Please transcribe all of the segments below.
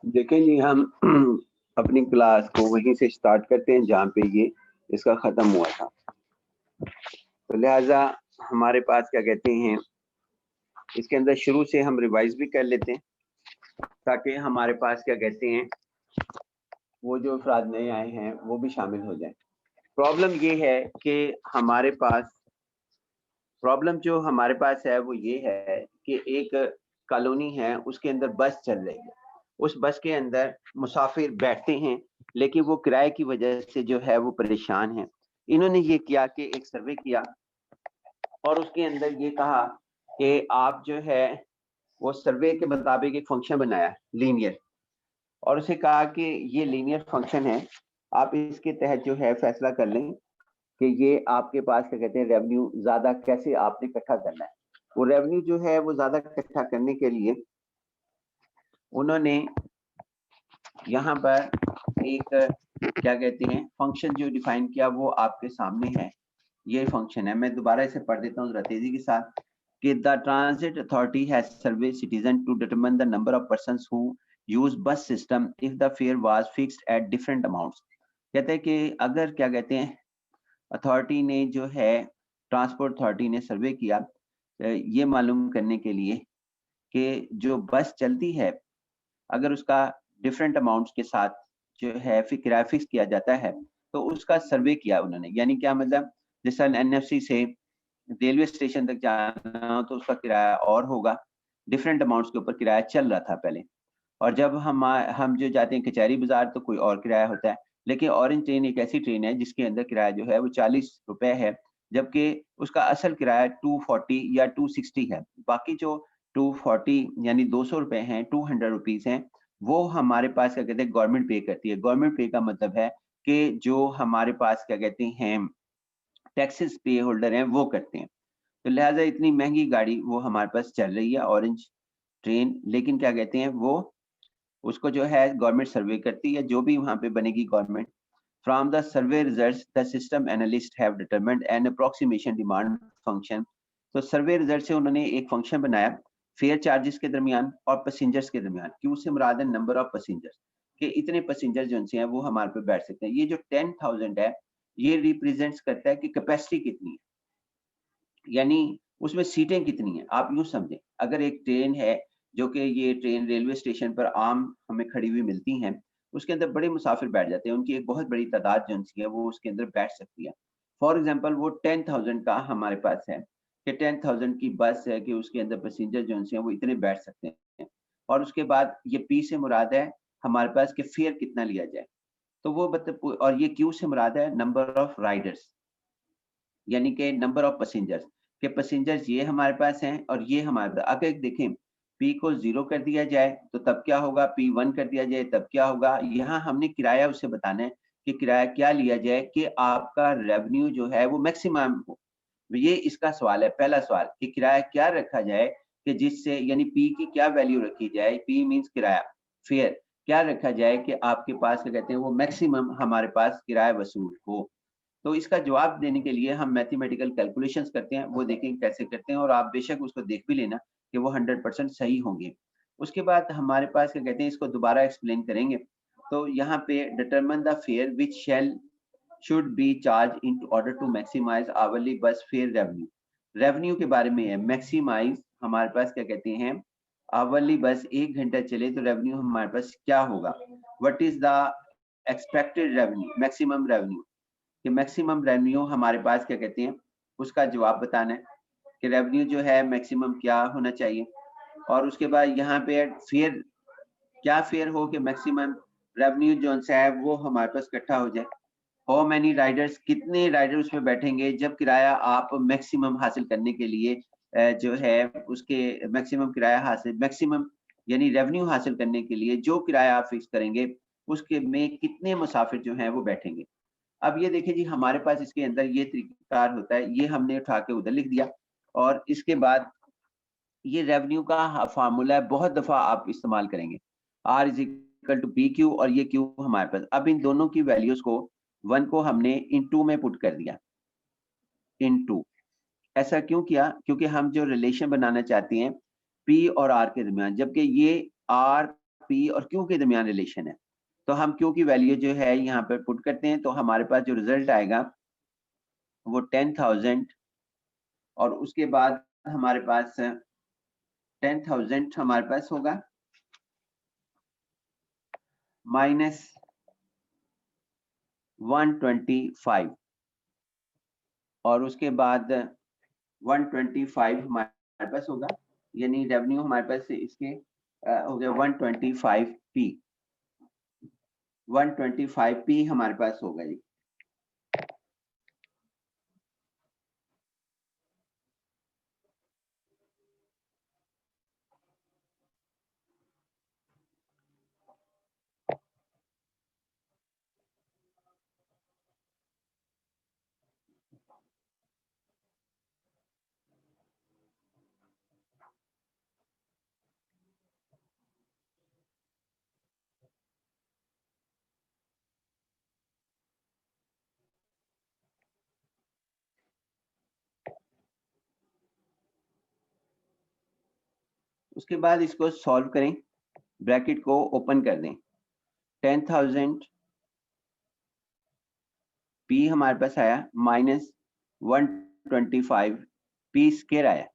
देखें जी, हम अपनी क्लास को वहीं से स्टार्ट करते हैं जहाँ पे ये इसका ख़त्म हुआ था। तो लिहाजा हमारे पास क्या कहते हैं, इसके अंदर शुरू से हम रिवाइज भी कर लेते हैं ताकि हमारे पास क्या कहते हैं वो जो अफराद नए आए हैं वो भी शामिल हो जाएं। प्रॉब्लम ये है कि प्रॉब्लम जो हमारे पास है वो ये है कि एक कॉलोनी है, उसके अंदर बस चल रही है। उस बस के अंदर मुसाफिर बैठते हैं, लेकिन वो किराए की वजह से जो है वो परेशान हैं। इन्होंने ये किया कि एक सर्वे किया और उसके अंदर ये कहा कि आप जो है वो सर्वे के मुताबिक एक फंक्शन बनाया लीनियर, और उसे कहा कि ये लीनियर फंक्शन है, आप इसके तहत जो है फैसला कर लें कि ये आपके पास क्या कहते हैं रेवेन्यू ज्यादा कैसे आपने इकट्ठा करना है। वो रेवेन्यू जो है वो ज्यादा इकट्ठा करने के लिए उन्होंने यहाँ पर एक क्या कहते हैं फंक्शन जो डिफाइन किया वो आपके सामने है। ये फंक्शन है, मैं दोबारा इसे पढ़ देता हूँ जरा तेजी के साथ कि the transit authority has survey citizen to determine the number of persons who use bus system if the fare was fixed at different amounts. कहते हैं कि अगर क्या कहते हैं अथॉरिटी ने जो है ट्रांसपोर्ट अथॉरिटी ने सर्वे किया ये मालूम करने के लिए कि जो बस चलती है अगर उसका डिफरेंट अमाउंट्स के साथ जो है फिर किराया फिक्स किया जाता है, तो उसका सर्वे किया उन्होंने। यानी क्या मतलब, जैसा एनएफसी से रेलवे स्टेशन तक जाना हो तो उसका किराया और होगा, डिफरेंट अमाउंट्स के ऊपर किराया चल रहा था पहले। और जब हम जो जाते हैं कचहरी बाजार तो कोई और किराया होता है। लेकिन ऑरेंज ट्रेन एक ऐसी ट्रेन है जिसके अंदर किराया जो है वो 40 रुपए है, जबकि उसका असल किराया 240 या 260 है। बाकी जो 240 यानी 200 रुपए हैं, 200 रुपीज हैं, वो हमारे पास क्या कहते हैं गवर्नमेंट पे करती है। गवर्नमेंट पे का मतलब है कि जो हमारे पास क्या कहते हैं टैक्सेस पे होल्डर हैं वो करते हैं। तो लिहाजा इतनी महंगी गाड़ी वो हमारे पास चल रही है ऑरेंज ट्रेन, लेकिन क्या कहते हैं वो उसको जो है गवर्नमेंट सर्वे करती है, जो भी वहां पे बनेगी government. From the survey results the system analyst have determined an approximation demand function. तो सर्वे रिजल्ट से उन्होंने एक फंक्शन बनाया फेयर चार्जेस के दरमियान और पैसेंजर्स के दरमियान। क्यू से मुराद है नंबर ऑफ पैसेंजर्स, कि इतने पैसेंजर जो हैं वो हमारे पे बैठ सकते हैं। ये जो 10,000 है ये रिप्रेजेंट्स करता है कि कैपेसिटी कितनी है, यानी उसमें सीटें कितनी हैं। आप यूं समझें, अगर एक ट्रेन है जो कि ये ट्रेन रेलवे स्टेशन पर आम हमें खड़ी हुई मिलती हैं, उसके अंदर बड़े मुसाफिर बैठ जाते हैं, उनकी एक बहुत बड़ी तादाद जो है वो उसके अंदर बैठ सकती है। फॉर एग्जांपल वो 10,000 का हमारे पास है कि 10,000 की बस है कि उसके अंदर पैसेंजर जो हैं वो इतने बैठ सकते हैं। और उसके बाद ये पी से मुराद है हमारे पास कि फेयर कितना लिया जाए, तो वो मतलब, और ये क्यू से मुराद है नंबर ऑफ राइडर्स, यानी कि नंबर ऑफ पैसेंजर्स, के पैसेंजर्स ये हमारे पास हैं और ये हमारे पास। अगर देखें पी को 0 कर दिया जाए तो तब क्या होगा, पी 1 कर दिया जाए तब क्या होगा। यहाँ हमने किराया उसे बताना है कि किराया क्या लिया जाए कि आपका रेवेन्यू जो है वो मैक्सिमम हो। ये इसका सवाल है, पहला सवाल कि किराया क्या रखा जाए कि जिससे, यानी पी की क्या वैल्यू रखी जाए, पी मींस किराया, फेयर क्या रखा जाए कि आपके पास क्या कहते हैं वो मैक्सिमम हमारे पास किराया वसूल हो। तो इसका जवाब देने के लिए हम मैथमेटिकल कैलकुलेशंस करते हैं, वो देखें कैसे करते हैं, और आप बेशक उसको देख भी लेना कि वो 100% सही होंगे। उसके बाद हमारे पास क्या कहते हैं, इसको दोबारा एक्सप्लेन करेंगे। तो यहाँ पे determine the fare which shall should be charge in order to maximise hourly bus fare revenue. Revenue के बारे में है, मैक्सिमाइज हमारे पास क्या कहते हैं आवरली बस 1 घंटा चले तो रेवेन्यू हमारे पास क्या होगा। What is the expected revenue, maximum revenue, कि मैक्सिमम रेवेन्यू हमारे पास क्या कहते हैं उसका जवाब बताना है कि रेवेन्यू जो है मैक्सिमम क्या होना चाहिए। और उसके बाद यहाँ पे फेयर, क्या फेयर हो कि मैक्सिमम रेवेन्यू जो है वो हमारे पास इकट्ठा हो जाए। हाउ मेनी राइडर्स, कितने राइडर उसमें बैठेंगे जब किराया आप मैक्सिमम हासिल करने के लिए जो है उसके मैक्सिमम किराया हासिल, मैक्सिमम यानी रेवेन्यू हासिल करने के लिए जो किराया आप फिक्स करेंगे उसके में कितने मुसाफिर जो हैं वो बैठेंगे। अब ये देखिए जी हमारे पास इसके अंदर ये तरीकाकार होता है, ये हमने उठा के उधर लिख दिया। और इसके बाद ये रेवेन्यू का फार्मूला है, बहुत दफा आप इस्तेमाल करेंगे, R is equal to P Q, और ये क्यू हमारे पास। अब इन दोनों की वैल्यूज को 1 को हमने इन 2 में पुट कर दिया, इन 2। ऐसा क्यों किया, क्योंकि हम जो रिलेशन बनाना चाहते हैं पी और आर के दरमियान, जबकि ये आर P और Q के दरमियान रिलेशन है। तो हम Q की वैल्यू जो है यहाँ पर पुट करते हैं, तो हमारे पास जो रिजल्ट आएगा वो 10,000 और उसके बाद हमारे पास 10,000 हमारे पास होगा माइनस 125 और उसके बाद 125 हमारे पास होगा, यानी रेवेन्यू हमारे पास इसके हो गया 125p 125p हमारे पास होगा जी। उसके बाद इसको सॉल्व करें, ब्रैकेट को ओपन कर दें, 10,000 p हमारे पास आया माइनस 125 p स्क्वायर आया,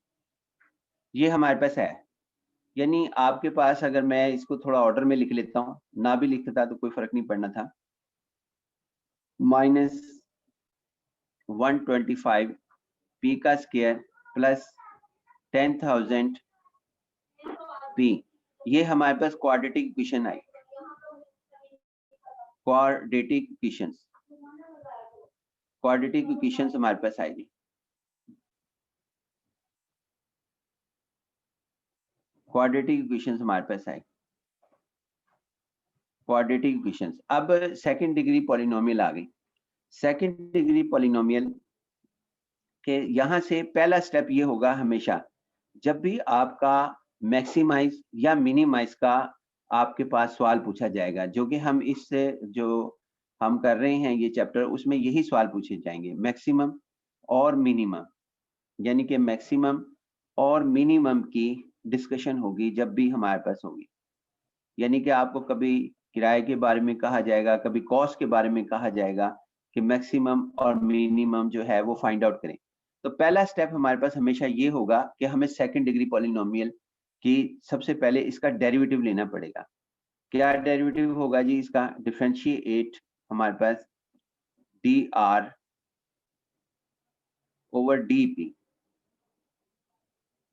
ये हमारे पास है। यानी आपके पास अगर मैं इसको थोड़ा ऑर्डर में लिख लेता हूं, ना भी लिखता तो कोई फर्क नहीं पड़ना था, माइनस 125 p का स्क्वायर प्लस 10,000 p, ये हमारे पास क्वाड्रेटिक इक्वेशन आई, क्वाड्रेटिक इक्वेशंस हमारे पास आएगी। क्वाड्रेटिक इक्वेशंस हमारे पास आएगी, क्वाड्रेटिक इक्वेशंस। अब सेकंड डिग्री पॉलिनोमियल आ गई। सेकंड डिग्री पॉलिनोमियल के यहाँ से पहला स्टेप ये होगा, हमेशा जब भी आपका मैक्सिमाइज या मिनिमाइज का आपके पास सवाल पूछा जाएगा, जो कि हम इससे जो हम कर रहे हैं ये चैप्टर, उसमें यही सवाल पूछे जाएंगे, मैक्सिमम और मिनिमम, यानी कि मैक्सिमम और मिनिमम की डिस्कशन होगी जब भी हमारे पास होगी। यानी कि आपको कभी किराए के बारे में कहा जाएगा, कभी कॉस्ट के बारे में कहा जाएगा कि मैक्सिमम और मिनिमम जो है वो फाइंड आउट करें। तो पहला स्टेप हमारे पास हमेशा ये होगा कि हमें सेकंड डिग्री पॉलिनोमियल की सबसे पहले इसका डेरिवेटिव लेना पड़ेगा। क्या डेरिवेटिव होगा जी इसका? डिफरेंशिएट हमारे पास dr ओवर dp।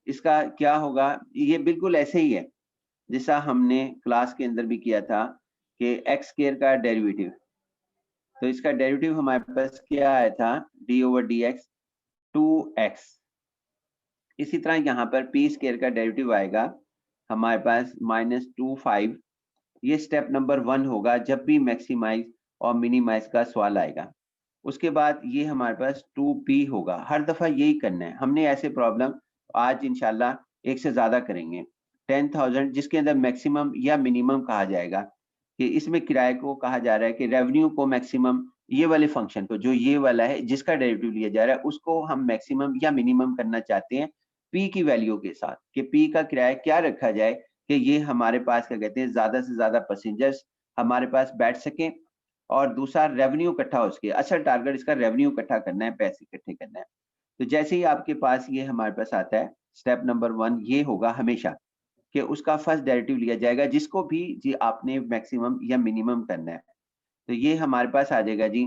इसका क्या होगा? ये बिल्कुल ऐसे ही है जैसा हमने क्लास के अंदर भी किया था कि एक्स स्क्वायर का डेरिवेटिव, तो इसका डेरिवेटिव हमारे पास क्या आया था? d over D x 2x। इसी तरह यहाँ पर पी स्क्वायर का डेरिवेटिव आएगा हमारे पास -25। ये स्टेप नंबर 1 होगा जब भी मैक्सिमाइज और मिनिमाइज का सवाल आएगा। उसके बाद ये हमारे पास 2p होगा। हर दफा यही करना है हमने, ऐसे प्रॉब्लम आज इंशाल्लाह एक से ज्यादा करेंगे। 10,000 जिसके अंदर मैक्सिमम या मिनिमम कहा जाएगा, कि इसमें किराए को कहा जा रहा है कि रेवेन्यू को मैक्सिमम, ये वाले फंक्शन को जो ये वाला है जिसका डेरिवेटिव लिया जा रहा है उसको हम मैक्सिमम या मिनिमम करना चाहते हैं p की वैल्यू के साथ, कि p का किराया क्या रखा जाए कि ये हमारे पास क्या कहते हैं ज्यादा से ज्यादा पैसेंजर्स हमारे पास बैठ सकें, और दूसरा रेवेन्यू इकट्ठा हो सके। असल टारगेट इसका रेवेन्यू इकट्ठा करना है, पैसे इकट्ठे करना है। तो जैसे ही आपके पास ये हमारे पास आता है, स्टेप नंबर 1 ये होगा हमेशा कि उसका फर्स्ट डेरिवेटिव लिया जाएगा जिसको भी जी आपने मैक्सिमम या मिनिमम करना है। तो ये हमारे पास आ जाएगा जी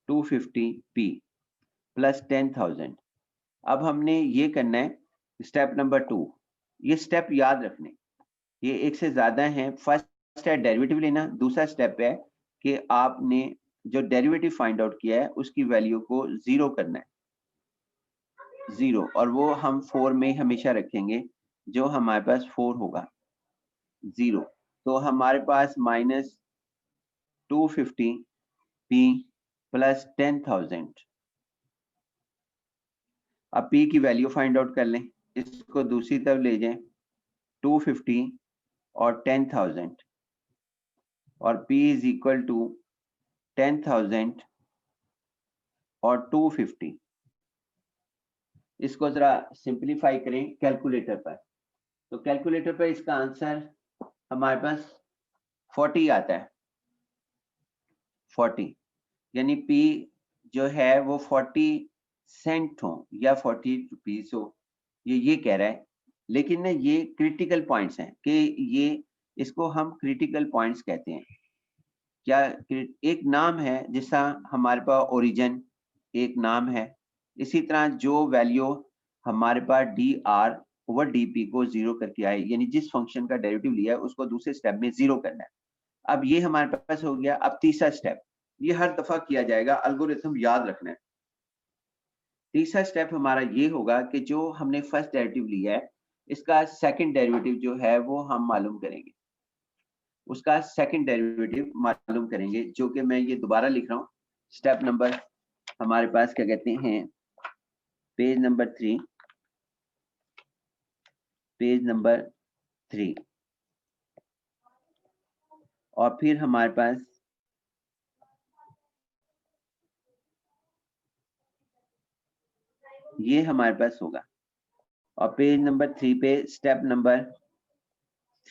250p प्लस 10,000। अब हमने ये करना है स्टेप नंबर 2। ये स्टेप याद रखने, ये एक से ज्यादा है। फर्स्ट है डेरिवेटिव लेना, दूसरा स्टेप है कि आपने जो डेरिवेटिव फाइंड आउट किया है उसकी वैल्यू को 0 करना है, 0, और वो हम 4 में हमेशा रखेंगे, जो हमारे पास 4 होगा 0। तो हमारे पास -250p प्लस 10,000। अब p की वैल्यू फाइंड आउट कर लें, इसको दूसरी तरफ ले जाएं, 250 और 10,000, और p इज इक्वल टू 10,000 और 250। इसको जरा सिंपलीफाई करें कैलकुलेटर पर, तो कैलकुलेटर पर इसका आंसर हमारे पास 40 आता है, 40, यानी पी जो है वो 40 सेंट हो या 40 रुपीज हो, ये कह रहा है। लेकिन ना ये क्रिटिकल पॉइंट्स हैं कि ये इसको हम क्रिटिकल पॉइंट्स कहते हैं। क्या एक नाम है जिसका हमारे पास ओरिजिन एक नाम है, इसी तरह जो वैल्यू हमारे पास D R over D P को जीरो करके आए, यानी जिस फंक्शन का डेरिवेटिव लिया है उसको दूसरे स्टेप में जीरो करना है। अब ये हमारे पास हो गया। अब तीसरा स्टेप, ये हर दफा किया जाएगा, एल्गोरिथम याद रखना है। तीसरा स्टेप हमारा ये होगा कि जो हमने फर्स्ट डेरिवेटिव लिया है इसका सेकंड डेरिवेटिव जो है वो हम मालूम करेंगे, उसका सेकंड डेरिवेटिव मालूम करेंगे, जो कि मैं ये दोबारा लिख रहा हूँ। स्टेप नंबर हमारे पास क्या कहते हैं, पेज नंबर 3, पेज नंबर 3, और फिर हमारे पास ये हमारे पास होगा, और पेज नंबर 3 पे स्टेप नंबर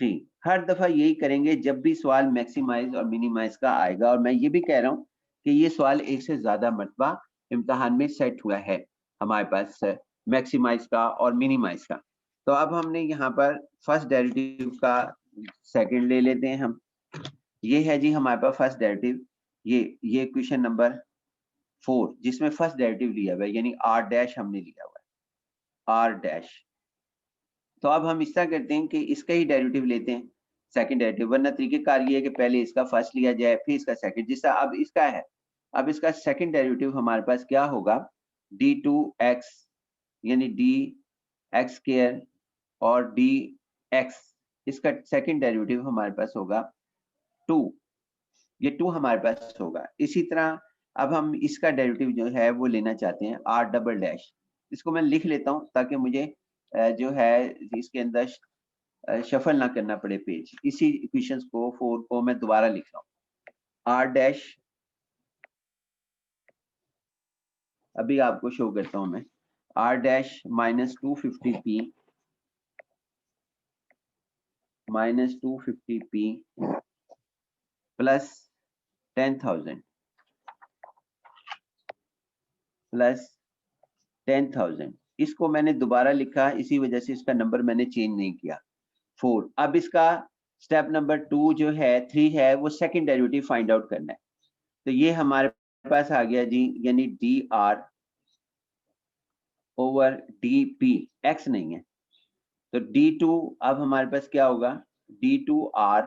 3। हर दफा यही करेंगे जब भी सवाल मैक्सिमाइज और मिनिमाइज का आएगा। और मैं ये भी कह रहा हूँ कि ये सवाल एक से ज्यादा मरतबा इम्तिहान में सेट हुआ है हमारे पास, मैक्सिमाइज का और मिनिमाइज का। तो अब हमने यहाँ पर फर्स्ट डेरिवेटिव का सेकंड ले लेते हैं हम। ये है जी हमारे पास फर्स्ट डेरिवेटिव, ये क्वेश्चन नंबर 4 जिसमें फर्स्ट डेरिवेटिव लिया हुआ है, यानी आर डैश हमने लिया हुआ है, आर डैश। तो अब हम इस तरह करते हैं कि इसका ही डेरिवेटिव लेते हैं, सेकंड डेरिवेटिव, वरना तरीकेकार ये है कि पहले इसका फर्स्ट लिया जाए फिर इसका सेकंड। जिसका अब इसका है, अब इसका सेकंड डेरिवेटिव हमारे पास क्या होगा, d2x यानी dx स्क्वायर और dx, इसका सेकंड डेरिवेटिव हमारे पास होगा 2, ये 2 हमारे पास होगा। इसी तरह अब हम इसका डेरिवेटिव जो है वो लेना चाहते हैं r डबल डैश, इसको मैं लिख लेता हूं ताकि मुझे जो है इसके अंदर शफल ना करना पड़े पेज। इसी इक्वेशंस को 4 को मैं दोबारा लिख रहा हूँ, r डैश, अभी आपको शो करता हूं मैं, r dash minus 250p minus 250p plus 10,000 plus 10,000। इसको मैंने दोबारा लिखा, इसी वजह से इसका नंबर मैंने चेंज नहीं किया, 4। अब इसका स्टेप नंबर 2 जो है 3 है वो सेकंड डेरिवेटिव फाइंड आउट करना है। तो ये हमारे पास आ गया जी, यानी D R over D P, x नहीं है तो d2, अब हमारे पास क्या होगा, d2r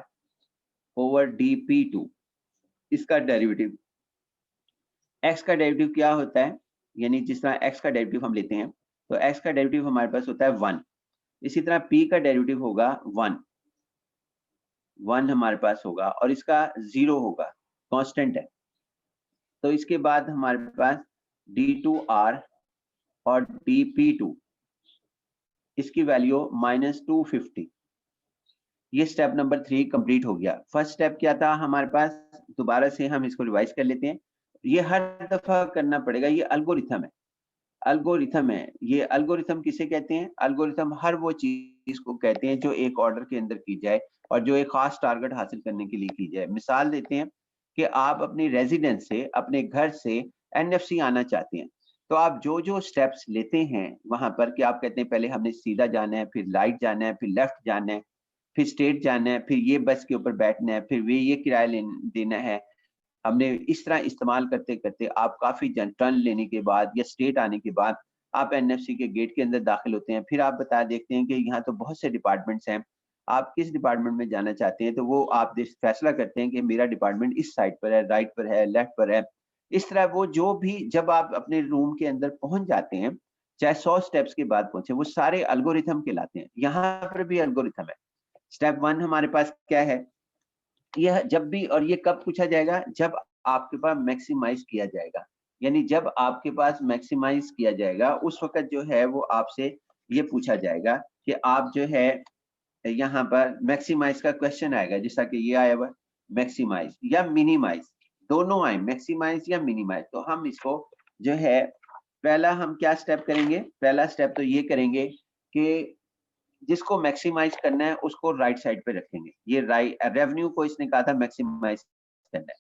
ओवर dp2, इसका डेरिवेटिव। x का डेरिवेटिव क्या होता है, यानी जिस तरह x का डेरिवेटिव हम लेते हैं तो x का डेरिवेटिव हमारे पास होता है 1, इसी तरह p का डेरिवेटिव होगा 1 हमारे पास होगा, और इसका 0 होगा, कांस्टेंट है। तो इसके बाद हमारे पास d2r और dp2, इसकी वैल्यू -250। ये स्टेप नंबर 3 कंप्लीट हो गया। फर्स्ट स्टेप क्या था हमारे पास, दोबारा से हम इसको रिवाइज कर लेते हैं। ये हर दफा करना पड़ेगा, ये अल्गोरिथम है, अल्गोरिथम है। ये अल्गोरिथम किसे कहते हैं, अल्गोरिथम हर वो चीज को कहते हैं जो एक ऑर्डर के अंदर की जाए और जो एक खास टारगेट हासिल करने के लिए की जाए। मिसाल देते हैं कि आप अपनी रेजिडेंस से, अपने घर से एनएफसी आना चाहते हैं, तो आप जो जो स्टेप्स लेते हैं वहां पर, कि आप कहते हैं पहले हमने सीधा जाना है, फिर राइट जाना है, फिर लेफ्ट जाना है, फिर स्ट्रेट जाना है, फिर ये बस के ऊपर बैठना है, फिर ये किराया देना है। हमने इस तरह इस्तेमाल करते करते आप काफी टर्न लेने के बाद या स्टेट आने के बाद आप एनएफसी के गेट के अंदर दाखिल होते हैं। फिर आप बता देखते हैं कि यहाँ तो बहुत से डिपार्टमेंट्स हैं, आप किस डिपार्टमेंट में जाना चाहते हैं, तो वो आप फैसला करते हैं कि मेरा डिपार्टमेंट इस साइड पर है, राइट पर है, लेफ्ट पर है। इस तरह वो जो भी, जब आप अपने रूम के अंदर पहुंच जाते हैं, चाहे 100 स्टेप्स के बाद पहुंचे, वो सारे अल्गोरिथम कहलाते हैं। यहाँ पर भी अल्गोरिथम है। स्टेप 1 हमारे पास क्या है, यह जब भी, और ये कब पूछा जाएगा, जब आपके पास मैक्सिमाइज किया जाएगा, यानी जब आपके पास मैक्सिमाइज किया जाएगा उस वक्त जो है वो आपसे ये पूछा जाएगा कि आप जो है यहाँ पर मैक्सिमाइज का क्वेश्चन आएगा, जैसा कि ये आया हुआ मैक्सिमाइज या मिनिमाइज, दोनों आए, मैक्सिमाइज या मिनिमाइज। तो हम इसको जो है, पहला हम क्या स्टेप करेंगे, पहला स्टेप तो ये करेंगे कि जिसको मैक्सिमाइज करना है उसको राइट साइड पे रखेंगे। ये रेवेन्यू को इसने कहा था मैक्सिमाइज करना है,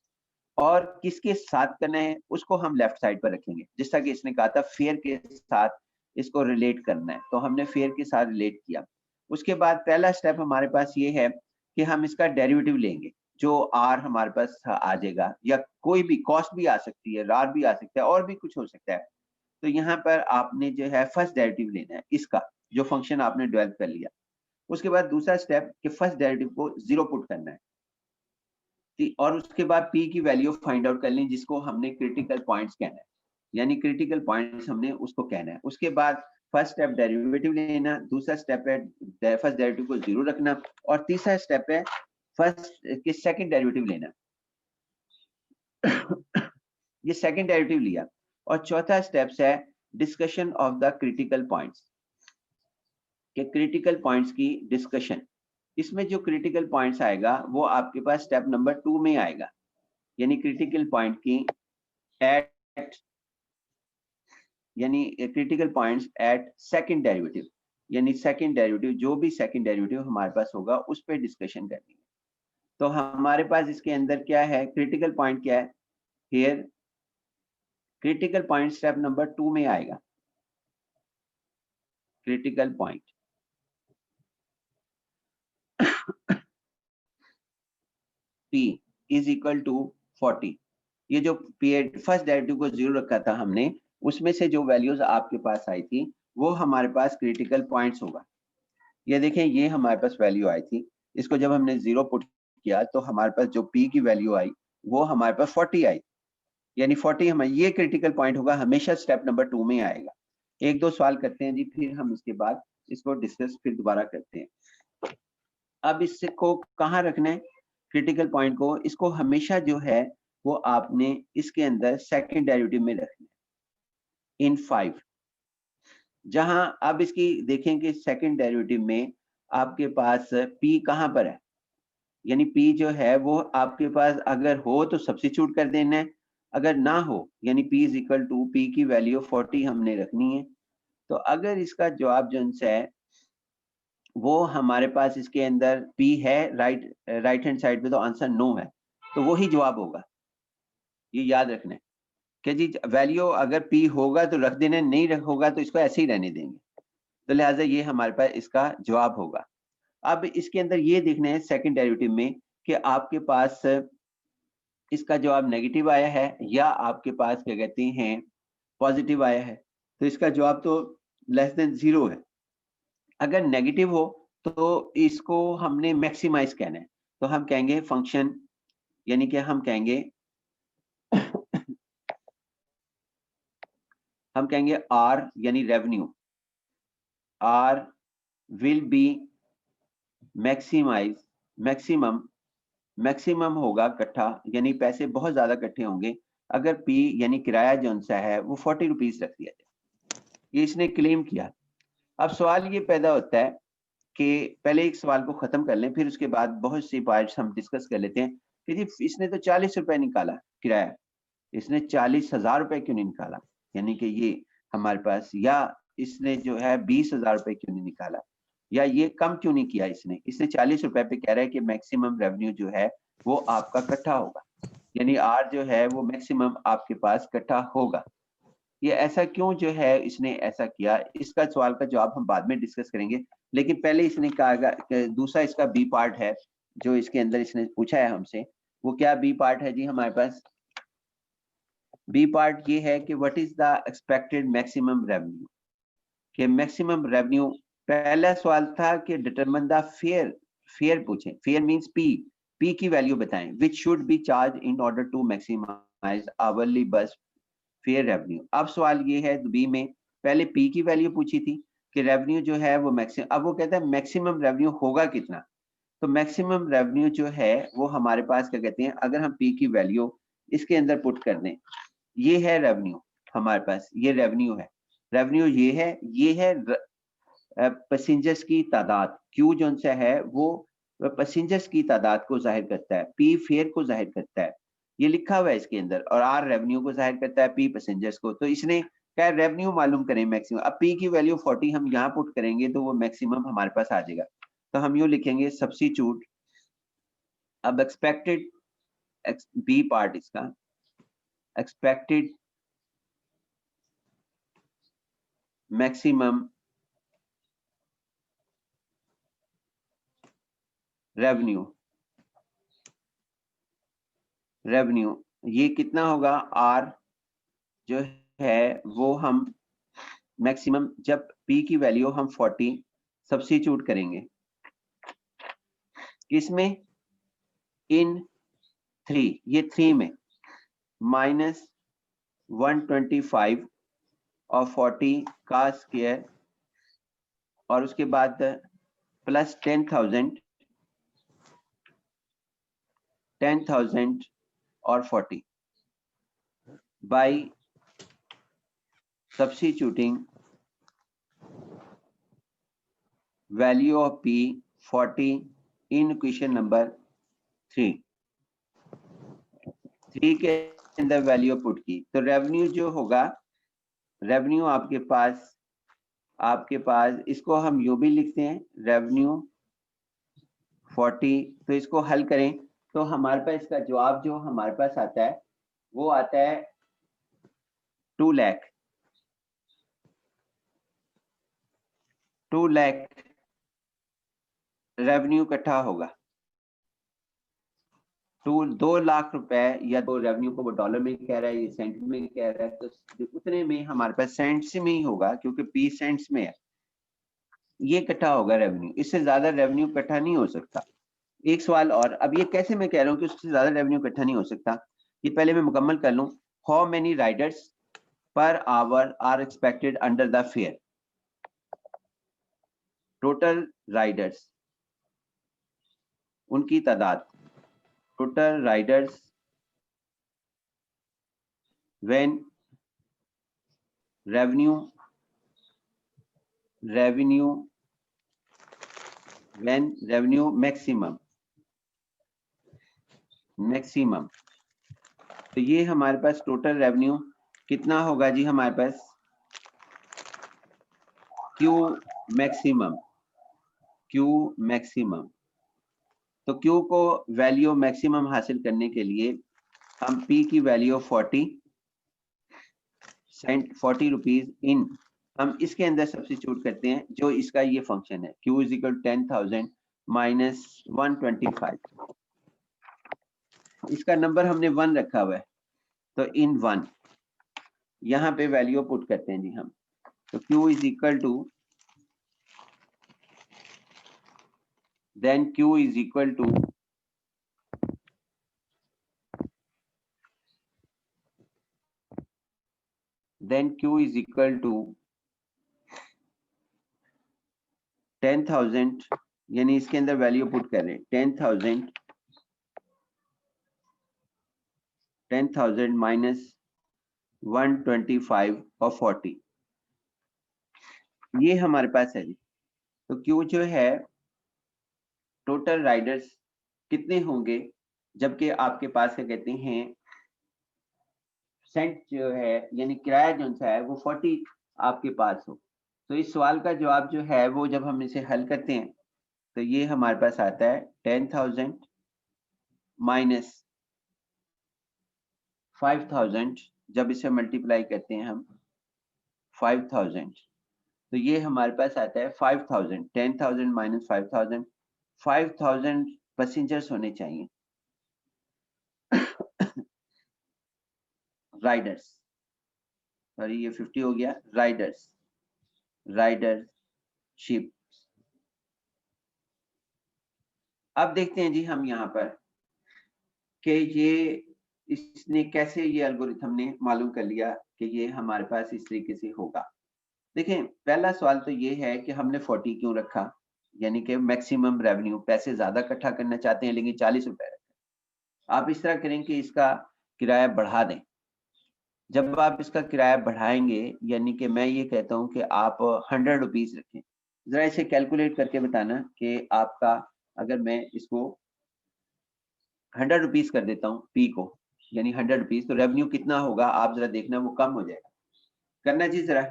और किसके साथ करना है उसको हम लेफ्ट साइड पर रखेंगे। जैसा कि इसने कहा था फेयर के साथ इसको रिलेट करना है, तो हमने फेयर के साथ रिलेट किया। उसके बाद पहला स्टेप हमारे पास ये है कि हम इसका डेरिवेटिव लेंगे, जो आर हमारे पास आ जाएगा, या कोई भी कॉस्ट भी आ सकती है, रार भी आ सकता है, और भी कुछ हो सकता है। तो यहाँ पर आपने जो है फर्स्ट डेरिवेटिव लेना है इसका, जो फंक्शन आपने डेवलप कर लिया। उसके बाद दूसरा स्टेप कि फर्स्ट डेरिवेटिव को 0 पुट करना है, और उसके बाद पी की वैल्यू फाइंड आउट कर लें, जिसको हमने क्रिटिकल पॉइंट्स कहना है, यानी क्रिटिकल पॉइंट्स हमने उसको कहना है। उसके बाद फर्स्ट स्टेप डेरिवेटिव लेना, दूसरा स्टेप है फर्स्ट डेरिवेटिव को 0 रखना, और तीसरा स्टेप है फर्स्ट के सेकंड डेरिवेटिव लेना। ये सेकंड डेरिवेटिव लिया, और चौथा स्टेप है discussion of the critical points, के क्रिटिकल पॉइंट्स की डिस्कशन। इसमें जो क्रिटिकल पॉइंट्स आएगा वो आपके पास स्टेप नंबर 2 में आएगा, यानी क्रिटिकल पॉइंट की एट, यानी critical points at second derivative, यानी सेकंड डेरिवेटिव, जो भी सेकंड डेरिवेटिव हमारे पास होगा उस पर डिस्कशन करनी है। तो हमारे पास इसके अंदर क्या है, क्रिटिकल पॉइंट क्या है, here critical point step number 2 में आएगा। Critical point P is equal to 40। ये जो पीरियड फर्स्ट डेरिवेटिव को 0 रखा था हमने, उसमें से जो वैल्यूज आपके पास आई थी वो हमारे पास क्रिटिकल पॉइंट्स होगा। ये देखें, ये हमारे पास वैल्यू आई थी, इसको जब हमने 0 पुट किया तो हमारे पास जो P की वैल्यू आई वो हमारे पास 40 आई, यानी 40 हमारे ये क्रिटिकल पॉइंट होगा, हमेशा स्टेप नंबर 2 में आएगा। एक दो सवाल करते हैं जी, फिर हम इसके बाद इसको डिस्कस फिर दोबारा करते हैं। अब इसको कहाँ रखना है क्रिटिकल पॉइंट को, इसको हमेशा जो है वो आपने इसके अंदर सेकंड डेरिवेटिव में रखना है इन 5। जहां अब इसकी देखेंगे सेकंड डेरिवेटिव में आपके पास P कहां पर है, यानी P जो है वो आपके पास अगर हो तो सब्स्टिट्यूट कर देना है, अगर ना हो यानी P is equal to P की वैल्यू 40 हमने रखनी है। तो अगर इसका जवाब जो है वो हमारे पास इसके अंदर P है राइट हैंड साइड पे, तो आंसर नो है, तो वो ही जवाब होगा। ये याद रखना है कि जी वैल्यू अगर P होगा तो रख देना, नहीं होगा तो इसको ऐसे ही रहने देंगे। तो लिहाजा ये हमारे पास इसका जवाब होगा। अब इसके अंदर ये देखना है सेकंड डेरिवेटिव में कि आपके पास इसका जवाब नेगेटिव आया है या आपके पास क्या कहते हैं पॉजिटिव आया है। तो इसका जवाब तो लेस देन 0 है। अगर नेगेटिव हो तो इसको हमने मैक्सिमाइज कहना है, तो हम कहेंगे फंक्शन, यानी कि हम कहेंगे R यानी revenue, R will be maximum होगा इकट्ठा, यानी पैसे बहुत ज्यादा इकट्ठे होंगे अगर P यानी किराया जो सा है वो 40 रुपीज रख दिया जाए। ये इसने क्लेम किया। अब सवाल ये पैदा होता है कि पहले एक सवाल को खत्म कर लें, फिर उसके बाद बहुत सी पॉइंट्स हम डिस्कस कर लेते हैं कि जी इसने तो 40 रुपए निकाला किराया, इसने 40,000 रुपए क्यों नहीं निकाला, यानी कि ये हमारे पास, या इसने जो है 20,000 रुपए क्यों नहीं निकाला, या ये कम क्यों नहीं किया इसने 40 रुपए पे कह रहा है कि मैक्सिमम रेवेन्यू जो है वो आपका इकट्ठा होगा, यानी आर जो है वो मैक्सिमम आपके पास इकट्ठा होगा। ये ऐसा क्यों जो है इसने ऐसा किया, इसका सवाल का जवाब हम बाद में डिस्कस करेंगे। लेकिन पहले इसने कहा कि दूसरा इसका बी पार्ट है जो इसके अंदर इसने पूछा है हमसे, वो क्या बी पार्ट है जी हमारे पास। बी पार्ट ये है कि what is the expected maximum revenue, कि मैक्सिमम रेवेन्यू, पहला सवाल था कि डिटरमिन द फेयर पूछें, फेयर मींस पी की वैल्यू बताएं, which should be charge in order to maximise hourly bus fare revenue. अब सवाल ये है बी में, पहले पी की वैल्यू पूछी थी कि रेवेन्यू जो है वो मैक्सिमम, अब वो कहता है मैक्सिमम रेवेन्यू होगा कितना। तो मैक्सिमम रेवेन्यू जो है वो हमारे पास क्या कहते हैं, अगर हम पी की वैल्यू इसके अंदर पुट कर दें, ये है रेवेन्यू हमारे पास, ये रेवेन्यू है, रेवेन्यू ये है पैसेंजर्स की तादाद, क्यू जो सा है वो पैसेंजर्स की तादाद को जाहिर करता है, पी फेयर को जाहिर करता है, ये लिखा हुआ है इसके अंदर, और आर रेवेन्यू को जाहिर करता है, पी पैसेंजर्स को। तो इसने क्या रेवेन्यू मालूम करें मैक्सिमम। अब पी की वैल्यू 40 हम यहाँ पुट करेंगे तो वो मैक्सिमम हमारे पास आ जाएगा। तो हम यूँ लिखेंगे सब्स्टिट्यूट, अब एक्सपेक्टेड बी पार्ट इसका एक्सपेक्टेड मैक्सिमम रेवेन्यू, ये कितना होगा, आर जो है वो हम मैक्सिमम जब पी की वैल्यू हम 40 सब्स्टिट्यूट करेंगे किसमें, इन 3, ये 3 में माइनस 125 और 40 का स्क्वायर और उसके बाद प्लस 10,000 और 40 by substituting value of P 40 in equation number 3 के अंदर वैल्यू पुट की। तो रेवेन्यू जो होगा, रेवेन्यू आपके पास इसको हम यूं भी लिखते हैं रेवेन्यू 40। तो इसको हल करें तो हमारे पास इसका जवाब जो हमारे पास आता है वो आता है 2 लाख रेवेन्यू इकट्ठा होगा। 2 लाख रुपए या तो रेवेन्यू को वो डॉलर में कह रहा है, ये सेंट में कह रहा है, तो उतने में हमारे पास सेंट्स में ही होगा क्योंकि पी सेंट्स में है, ये इकट्ठा होगा रेवेन्यू। इससे ज्यादा रेवेन्यू इकट्ठा नहीं हो सकता। एक सवाल और, अब ये कैसे मैं कह रहा हूँ कि उससे ज्यादा रेवेन्यू इकट्ठा नहीं हो सकता, ये पहले मैं मुकम्मल कर लूं। How many riders per hour are expected under the fare, total riders उनकी तादाद, total riders when revenue maximum, तो ये हमारे पास टोटल रेवेन्यू कितना होगा जी, हमारे पास क्यू मैक्सिमम। तो क्यू को वैल्यू मैक्सिमम हासिल करने के लिए हम पी की वैल्यू 40 रुपीज इन, हम इसके अंदर सब्स्टिट्यूट करते हैं जो इसका ये फंक्शन है, Q इज इक्वल 10,000 माइनस 125, इसका नंबर हमने 1 रखा हुआ है, तो इन 1 यहाँ पे वैल्यू पुट करते हैं जी हम। तो Q is equal to, then Q is equal to $10,000, यानी इसके अंदर वैल्यू पुट कर रहे हैं 10,000 माइनस 125 और 40, ये हमारे पास है। तो Q जो है टोटल राइडर्स कितने होंगे, जबकि आपके पास क्या कहते हैं सेंट जो है यानी किराया जो है वो 40 आपके पास हो। तो इस सवाल का जवाब जो है वो जब हम इसे हल करते हैं तो ये हमारे पास आता है 10,000 माइनस 5,000, जब इसे मल्टीप्लाई करते हैं हम 5,000 तो ये हमारे पास आता है 5,000, 10,000 माइनस 5,000 पैसेंजर्स होने चाहिए, राइडर्स, सॉरी ये 50 हो गया, राइडरशिप। अब देखते हैं जी हम यहाँ पर कि ये इसने कैसे ये एल्गोरिथम ने मालूम कर लिया कि ये हमारे पास इस तरीके से होगा। देखें पहला सवाल तो ये है कि हमने 40 क्यों रखा, यानी कि मैक्सिमम रेवेन्यू, पैसे ज्यादा इकट्ठा करना चाहते हैं लेकिन 40 रुपए रखें। आप इस तरह करें कि इसका किराया बढ़ा दें। जब आप इसका किराया बढ़ाएंगे यानी कि मैं ये कहता हूं कि आप 100 रुपीज रखें, जरा इसे कैलकुलेट करके बताना कि आपका, अगर मैं इसको 100 रुपीज कर देता हूं पी को, यानी 100 रुपीज, तो रेवेन्यू कितना होगा आप जरा देखना, वो कम हो जाएगा। करना जी जरा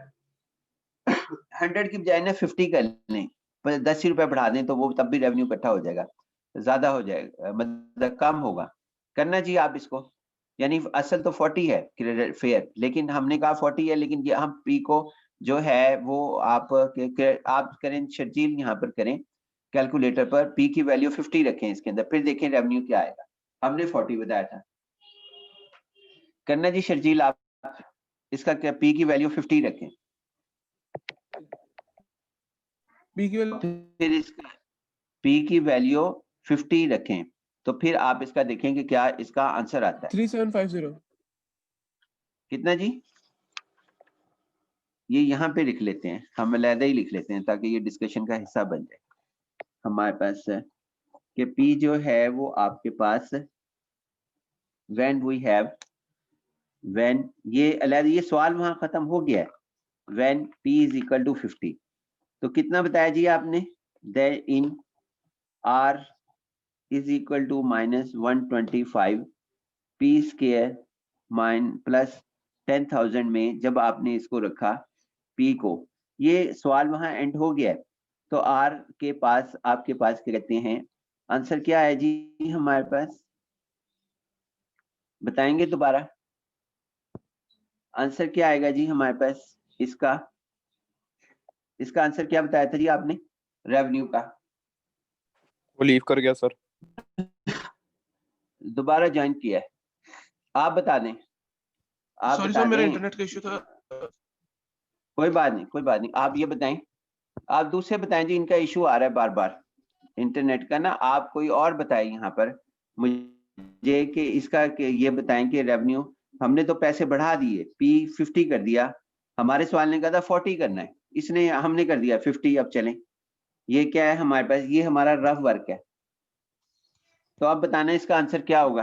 100 की बजाय ना 50 कर लें, 10 रुपए बढ़ा दें तो वो तब भी रेवेन्यू इकट्ठा हो जाएगा, ज्यादा हो जाएगा, मतलब कम होगा। करना जी आप इसको, यानी असल तो 40 है फेयर, लेकिन हमने कहा 40 है, लेकिन ये हम पी को जो है वो आप करें शर्जील, यहाँ पर करें कैलकुलेटर पर, पी की वैल्यू 50 रखें इसके अंदर, फिर देखें रेवेन्यू क्या आएगा। हमने 40 बताया था। करना जी शर्जील आप इसका क्या, पी की वैल्यू 50 रखें, फिर इसका पी की वैल्यू 50 रखें, तो फिर आप इसका देखें कि क्या इसका आंसर आता है। 3750 कितना जी? ये यहाँ पे लिख लेते हैं, हम अलहदा ही लिख लेते हैं ताकि ये डिस्कशन का हिस्सा बन जाए। हमारे पास है कि पी जो है वो आपके पास व्हेन वी हैव, व्हेन ये अलहदा, ये सवाल वहां खत्म हो गया है, when P is equal to 50, तो कितना बताया जी आपने, that in R is equal to -125 P square mine plus 10,000 में जब आपने इसको रखा पी को, ये सवाल वहां एंड हो गया है। तो आर के पास आपके पास क्या कहते हैं, आंसर क्या है जी हमारे पास, बताएंगे दोबारा आंसर क्या आएगा जी हमारे पास इसका, इसका आंसर क्या बताया था जी आपने रेवेन्यू का? वो लीव कर गया सर। दोबारा ज्वाइन किया है, आप बता दें, आप सॉरी बता सर, मेरा दें। इंटरनेट का इशू था। कोई बात नहीं, कोई बात नहीं, आप ये बताएं, आप दूसरे बताएं जी, इनका इशू आ रहा है बार बार इंटरनेट का ना, आप कोई और बताएं यहाँ पर मुझे कि इसका कि ये बताएं कि रेवेन्यू हमने तो पैसे बढ़ा दिए, पी 50 कर दिया, हमारे सवाल ने कहा था 40 करना है, इसने हमने कर दिया 50, अब चलें, ये क्या है हमारे पास, ये हमारा रफ वर्क है, तो आप बताना इसका आंसर क्या होगा।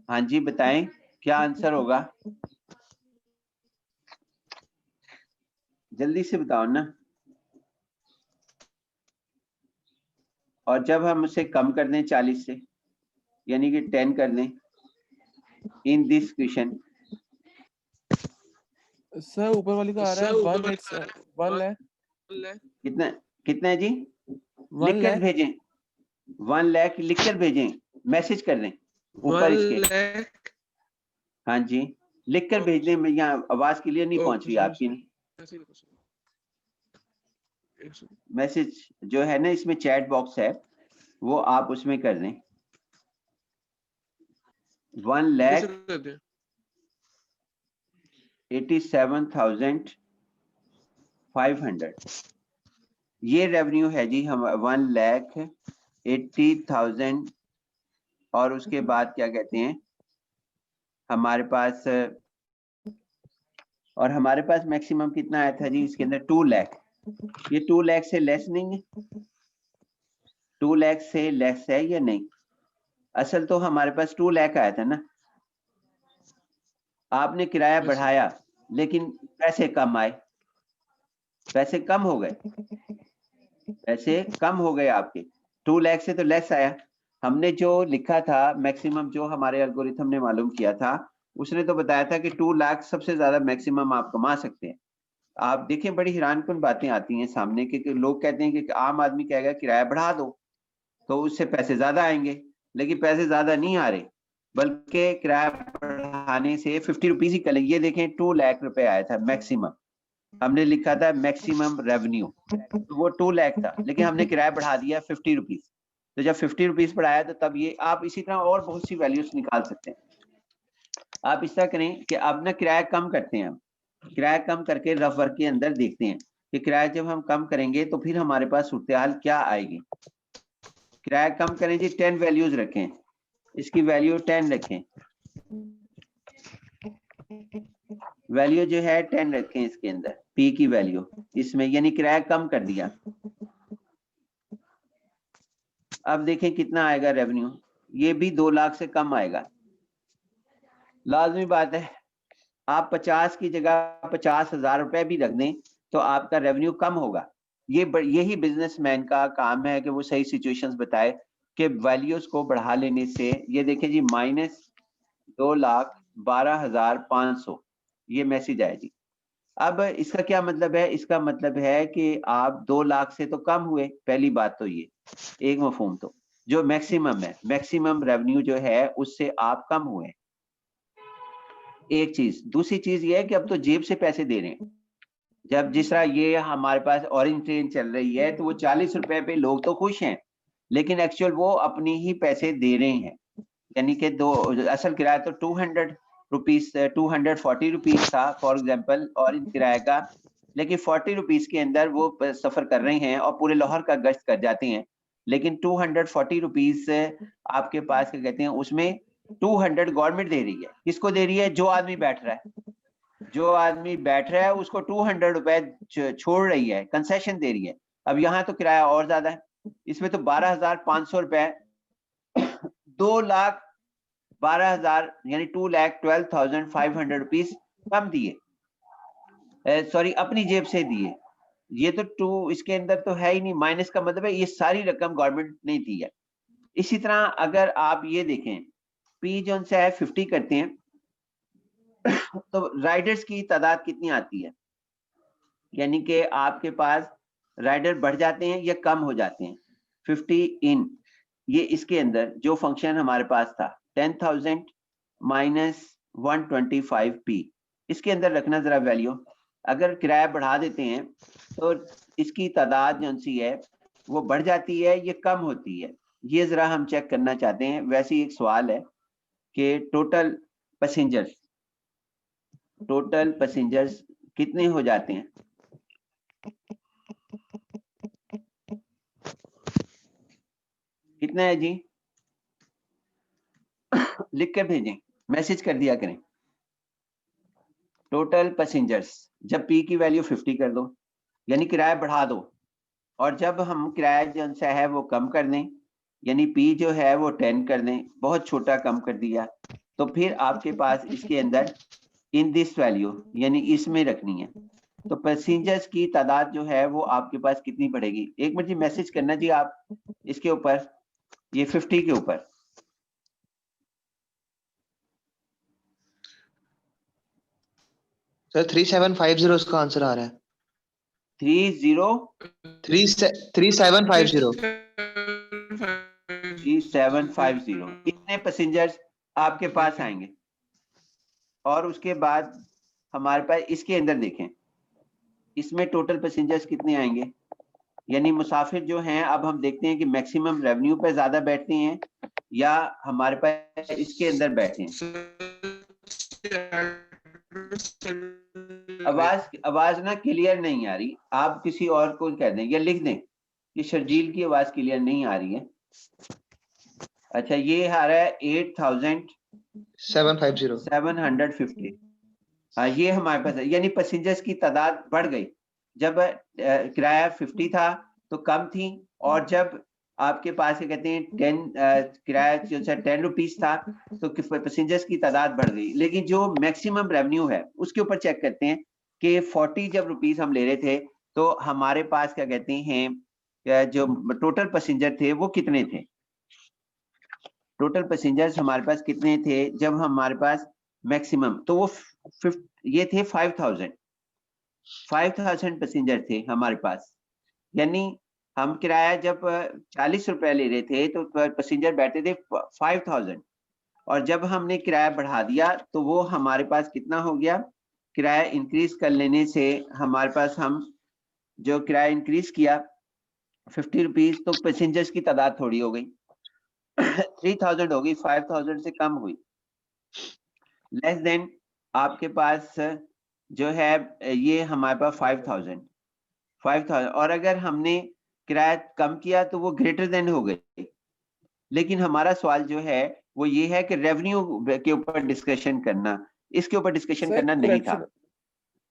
हाँ जी बताएं क्या आंसर होगा, जल्दी से बताओ ना। और जब हम उसे कम कर दें 40 से, यानी कि 10 कर दें इन दिस क्वेश्चन, सर ऊपर वाली का आ रहा है 1 लाख कितना कितना है जी, 1 लिख कर लाख भेजें, 1 लाख लिख कर भेजें, मैसेज कर दें ऊपर इसके, हाँ जी लिख कर भेज दें, मैं यहाँ आवाज क्लियर नहीं पहुंच रही आपकी, मैसेज जो है ना इसमें चैट बॉक्स है वो आप उसमें कर दें, 1,87,500 ये रेवेन्यू है जी हम 1,80,000, और उसके बाद क्या कहते हैं हमारे पास, और हमारे पास मैक्सिमम कितना आया था जी इसके अंदर 2 लाख, ये 2 लाख से लेस नहीं है, 2 लाख से लेस है या नहीं, असल तो हमारे पास 2 लाख आया था ना, आपने किराया बढ़ाया लेकिन पैसे कम आए, पैसे कम हो गए, पैसे कम हो गए आपके, 2 लाख से तो लेस आया, हमने जो लिखा था मैक्सिमम जो हमारे एल्गोरिथम ने मालूम किया था उसने तो बताया था कि 2 लाख सबसे ज्यादा मैक्सिमम आप कमा सकते हैं। आप देखें बड़ी हैरानकुन बातें आती हैं सामने कि लोग कहते हैं कि आम आदमी कहेगा किराया बढ़ा दो तो उससे पैसे ज्यादा आएंगे, लेकिन पैसे ज्यादा नहीं आ रहे, बल्कि किराया बढ़ाने से 50 रुपीज ही करें। ये देखें 2 लाख रुपए आया था मैक्सिमम, हमने लिखा था मैक्सिमम रेवेन्यू, तो वो 2 लाख था, लेकिन हमने किराया बढ़ा दिया 50 रुपीज, तो जब 50 रुपीज बढ़ाया तो तब ये आप इसी तरह और बहुत सी वैल्यूज निकाल सकते हैं। आप इस तरह करें कि अब ना किराया कम करते हैं, हम किराया कम करके रफ वर्क के अंदर देखते हैं कि किराया जब हम कम करेंगे तो फिर हमारे पास सूरत हाल क्या आएगी। किराया कम करें जी, 10 वैल्यूज रखें, इसकी वैल्यू 10 रखें, वैल्यू जो है 10 रखें इसके अंदर, पी की वैल्यू इसमें, यानी किराया कम कर दिया। अब देखें कितना आएगा रेवेन्यू, ये भी 2 लाख से कम आएगा, लाजमी बात है। आप 50 की जगह 50,000 रुपए भी रख दें तो आपका रेवेन्यू कम होगा। यही बिजनेसमैन का काम है कि वो सही सिचुएशंस बताए कि वैल्यूज को बढ़ा लेने से, ये देखें जी 2,12,500 ये मैसेज आया जी। अब इसका क्या मतलब है? इसका मतलब है कि आप 2 लाख से तो कम हुए, पहली बात तो ये एक मफहूम। तो जो मैक्सिमम है, मैक्सिमम रेवेन्यू जो है उससे आप कम हुए, एक चीज। दूसरी चीज ये है कि अब तो जेब से पैसे दे रहे हैं। जब जिस तरह ये हमारे पास ऑरेंज ट्रेन चल रही है तो वो 40 रुपए पे लोग तो खुश हैं, लेकिन एक्चुअल वो अपनी ही पैसे दे रहे हैं। यानी कि दो असल किराया तो 200 रुपीज 240 रुपीज था फॉर एग्जांपल ऑरेंज किराए का, लेकिन 40 रुपीज के अंदर वो सफर कर रहे हैं और पूरे लाहौर का गश्त कर जाते हैं। लेकिन 240 रुपीज आपके पास क्या कहते हैं, उसमें 200 गवर्नमेंट दे रही है। किसको दे रही है? जो आदमी बैठ रहा है। जो आदमी बैठ रहा है उसको 200 रुपए छोड़ रही है, कंसेशन दे रही है। अब यहाँ तो किराया और ज्यादा है, इसमें तो 12,500 रुपए 2,12,000 यानी 2,12,500 रुपीज कम दिए, सॉरी अपनी जेब से दिए। ये तो टू इसके अंदर तो है ही नहीं, माइनस का मतलब है ये सारी रकम गवर्नमेंट ने दी है। इसी तरह अगर आप ये देखें, पी जो से है 50 करते हैं तो राइडर्स की तादाद कितनी आती है? यानी कि आपके पास राइडर बढ़ जाते हैं या कम हो जाते हैं? 50 इन ये इसके अंदर जो फंक्शन हमारे पास था 10,000 माइनस 125p, इसके अंदर रखना जरा वैल्यू। अगर किराया बढ़ा देते हैं तो इसकी तादाद जो सी है वो बढ़ जाती है या कम होती है, ये जरा हम चेक करना चाहते हैं। वैसे ही एक सवाल है कि टोटल पैसेंजर्स कितने हो जाते हैं? कितना है जी? लिख कर भेजें, मैसेज कर दिया करें। टोटल पैसेंजर्स जब पी की वैल्यू 50 कर दो, यानी किराया बढ़ा दो, और जब हम किराया जो सा है वो कम कर दें, यानी पी जो है वो 10 कर दें, बहुत छोटा कम कर दिया, तो फिर आपके पास इसके अंदर इन दिस वैल्यू यानी इसमें रखनी है। तो पैसेंजर्स की तादाद जो है वो आपके पास कितनी पड़ेगी? एक मिनट जी, मैसेज करना जी आप इसके ऊपर, ये 50 के ऊपर। सर 3750 उसका आंसर आ रहा है। 3750 इतने पैसेंजर्स आपके पास आएंगे। और उसके बाद हमारे पास इसके अंदर देखें, इसमें टोटल पैसेंजर्स कितने आएंगे? यानी मुसाफिर जो हैं, अब हम देखते हैं कि मैक्सिमम रेवेन्यू पे ज्यादा बैठते हैं या हमारे पास इसके अंदर बैठे हैं। आवाज ना क्लियर नहीं आ रही, आप किसी और को कह दें या लिख दें कि शर्जील की आवाज क्लियर नहीं आ रही है। अच्छा, ये आ रहा है 8,750। हाँ, ये हमारे पास है, यानी पैसेंजर्स की तादाद बढ़ गई। जब किराया 50 था तो कम थी, और जब आपके पास क्या कहते हैं 10 किराया जो 10 रुपीज था तो पैसेंजर्स की तादाद बढ़ गई। लेकिन जो मैक्सिमम रेवेन्यू है उसके ऊपर चेक करते हैं कि 40 जब रुपीज हम ले रहे थे तो हमारे पास क्या कहते हैं जो टोटल पैसेंजर थे वो कितने थे? टोटल पैसेंजर्स हमारे पास कितने थे जब हमारे पास मैक्सिमम? तो वो ये थे 5,000 पैसेंजर थे हमारे पास। यानी हम किराया जब 40 रुपए ले रहे थे तो पैसेंजर बैठे थे 5,000, और जब हमने किराया बढ़ा दिया तो वो हमारे पास कितना हो गया? किराया इंक्रीज कर लेने से हमारे पास हम जो किराया इंक्रीज किया 50 रुपीज, तो पैसेंजर्स की तादाद थोड़ी हो गई 3,000 हो गई, 5,000 से कम हुई। लेस देन आपके पास जो है ये हमारे पास 5,000, और अगर हमने किराया कम किया तो वो ग्रेटर देन हो गई। लेकिन हमारा सवाल जो है वो ये है कि रेवेन्यू के ऊपर डिस्कशन करना, इसके ऊपर डिस्कशन करना नहीं था।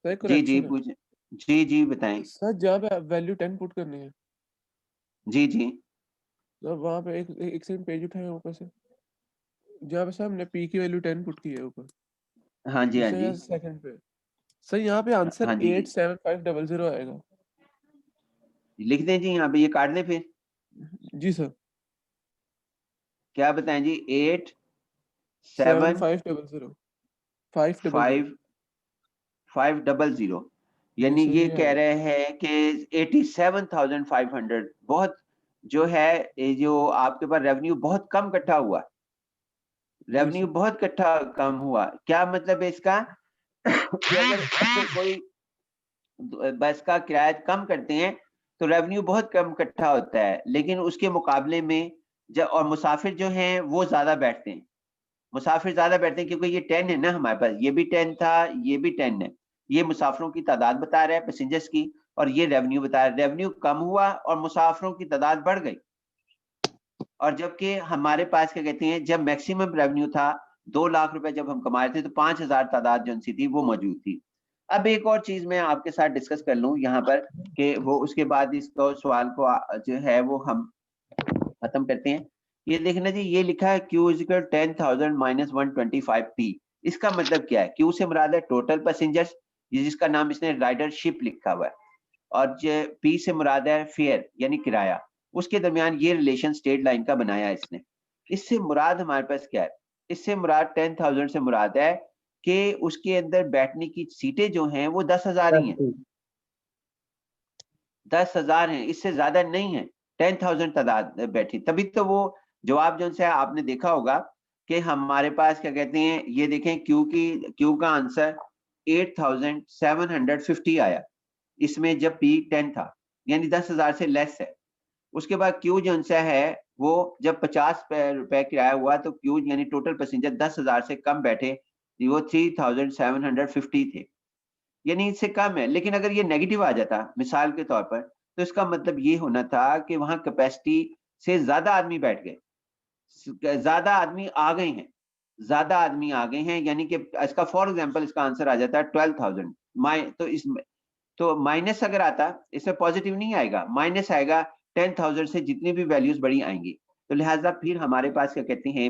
जी पूछ जी बताएं सर। जहाँ पे वैल्यू 10 पुट करनी है, जी तो वहाँ पे एक सेकंड पेज उठाए ऊपर से, जहाँ पे सर हमने पी की वैल्यू 10 पुट की है ऊपर। हाँ जी सेकंड पे सर यहाँ पे आंसर हाँ जी 87500 आएगा। लिख दें जी, यहाँ पे ये काट दें फिर। जी सर। क्या बताएं जी? 7500 500 500 यानी इससे ये भी कह high। रहे हैं कि 87,500 बहुत जो है, ये जो आपके पास रेवेन्यू बहुत कम इकट्ठा हुआ, जी रेवेन्यू सर। बहुत इकट्ठा कम हुआ। क्या मतलब है इसका? कि अगर कोई बस का किराया कम करते हैं तो रेवेन्यू बहुत कम इकट्ठा होता है, लेकिन उसके मुकाबले में जब और मुसाफिर जो हैं वो ज्यादा बैठते हैं, मुसाफिर ज्यादा बैठते हैं क्योंकि ये 10 है ना हमारे पास, ये भी 10 था, ये भी 10 है। ये मुसाफिरों की तादाद बता रहा है, पैसेंजर्स की, और ये रेवेन्यू बता रहा है। रेवेन्यू कम हुआ और मुसाफिरों की तादाद बढ़ गई। और जबकि हमारे पास क्या कहते हैं, जब मैक्सिमम रेवेन्यू था 2 लाख रुपए जब हम कमा रहे थे तो 5,000 तादाद जो सी थी वो मौजूद थी। अब एक और चीज मैं आपके साथ डिस्कस कर लूं यहाँ पर कि वो उसके बाद इसको सवाल को जो है वो हम खत्म करते हैं। ये देखना जी, ये लिखा है Q is equal 10,000 minus 125 P। इसका मतलब क्या है? Q से मुराद है टोटल पैसेंजर्स, जिसका नाम इसने राइडरशिप लिखा हुआ है, और P से मुराद है फेयर यानी किराया। उसके दरमियान ये रिलेशन स्ट्रेट लाइन का बनाया है इसने। इससे मुराद हमारे पास क्या है? इससे मुराद 10,000 से मुराद है कि उसके अंदर बैठने की सीटें जो हैं वो 10,000 ही हैं, 10,000 हैं, इससे ज्यादा नहीं है। 10,000 तादाद बैठी, तभी तो वो जवाब जो है आपने देखा होगा कि हमारे पास क्या कहते हैं, ये देखें क्यू का आंसर 8,750 आया इसमें जब P 10 था, यानी 10,000 से लेस है। उसके बाद Q जो है वो जब 50 रुपए किराया हुआ तो Q यानी टोटल पैसेंजर 10,000 से कम बैठे, वो 3,750 थे, यानी इससे कम है। लेकिन अगर ये नेगेटिव आ जाता मिसाल के तौर पर, तो इसका मतलब ये होना था कि वहां कैपेसिटी से ज्यादा आदमी बैठ गए, ज्यादा आदमी आ गए हैं, ज्यादा आदमी आ गए हैं, यानी कि इसका फॉर एग्जांपल इसका आंसर आ जाता है 12,000 तो इसमें तो माइनस अगर आता, इसमें पॉजिटिव नहीं आएगा, माइनस आएगा 10,000 से जितनी भी वैल्यूज बड़ी आएंगी। तो लिहाजा फिर हमारे पास क्या कहते हैं